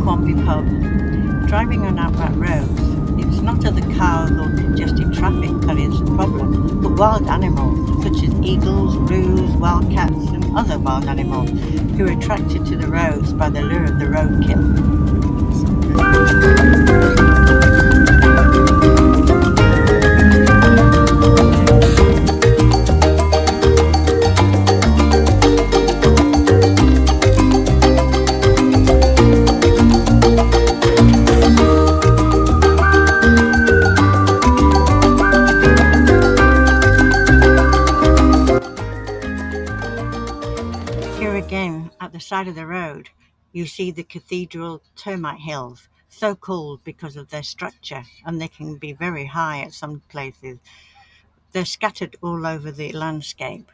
Quamby pub. Driving on outback roads, it's not other cars or congested traffic that is the problem, but wild animals such as eagles, roos, wildcats and other wild animals who are attracted to the roads by the lure of the roadkill. Here again, at the side of the road, you see the cathedral termite hills, so called because of their structure, and they can be very high at some places. They're scattered all over the landscape.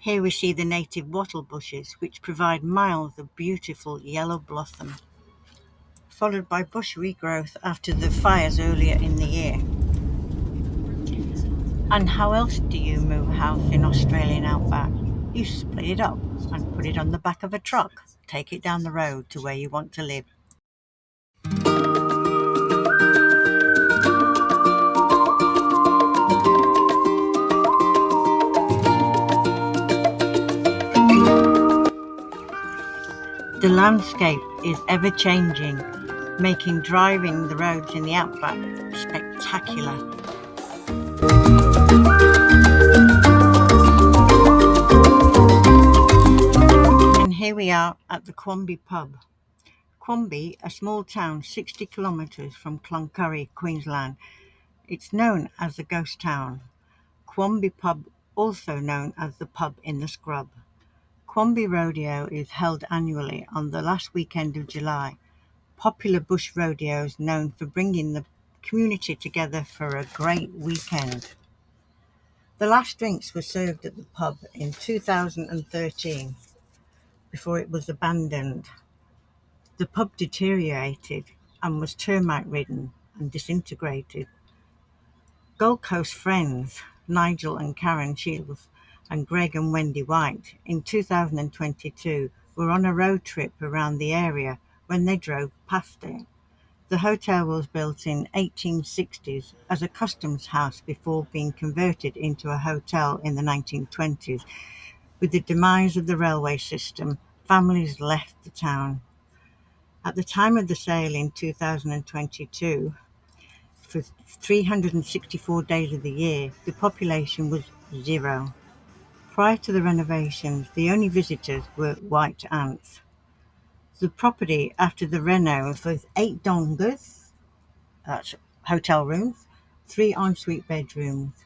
Here we see the native wattle bushes, which provide miles of beautiful yellow blossom, followed by bush regrowth after the fires earlier in the year. And how else do you move a house in Australian outback? You split it up and put it on the back of a truck. Take it down the road to where you want to live. The landscape is ever changing, making driving the roads in the outback spectacular. And here we are at the Quamby pub. Quamby, a small town 60 kilometres from Cloncurry, Queensland. It's known as the ghost town. Quamby pub, also known as the pub in the scrub. Quamby Rodeo is held annually on the last weekend of July. Popular bush rodeos known for bringing the community together for a great weekend. The last drinks were served at the pub in 2013 before it was abandoned. The pub deteriorated and was termite ridden and disintegrated. Gold Coast friends Nigel and Karen Shields and Greg and Wendy White in 2022 were on a road trip around the area when they drove past it. The hotel was built in 1860s as a customs house before being converted into a hotel in the 1920s. With the demise of the railway system, families left the town. At the time of the sale in 2022, for 364 days of the year, the population was 0. Prior to the renovations, the only visitors were white ants. The property after the renos was 8 dongas, that's hotel rooms, 3 ensuite bedrooms.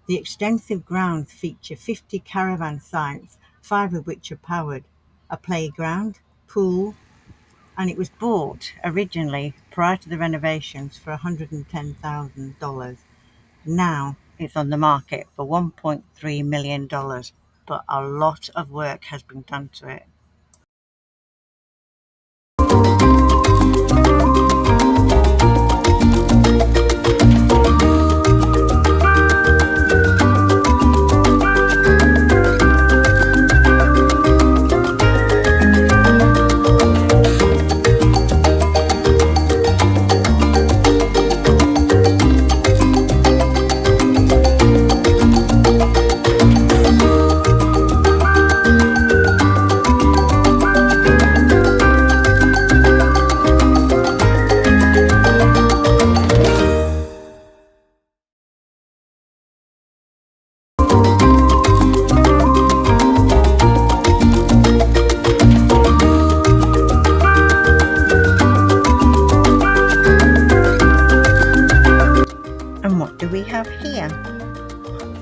The extensive grounds feature 50 caravan sites, 5 of which are powered, a playground, pool, and it was bought originally prior to the renovations for $110,000. Now it's on the market for $1.3 million, but a lot of work has been done to it. And what do we have here?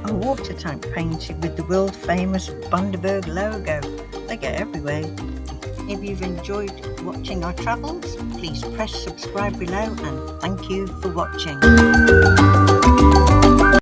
A water tank painted with the world famous Bundaberg logo. They get everywhere. If you've enjoyed watching our travels, please press subscribe below and thank you for watching.